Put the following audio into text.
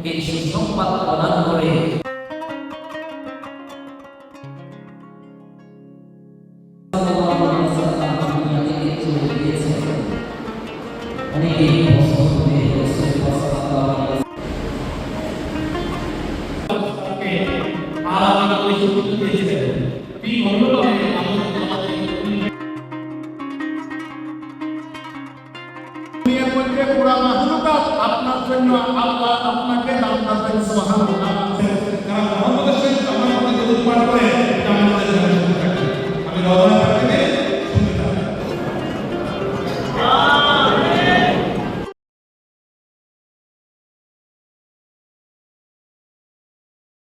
এই সুসংবাদ প্রদান করে আপনার জন্য আল্লাহ আপনাকে দান করবেন। সুবহানাল্লাহ।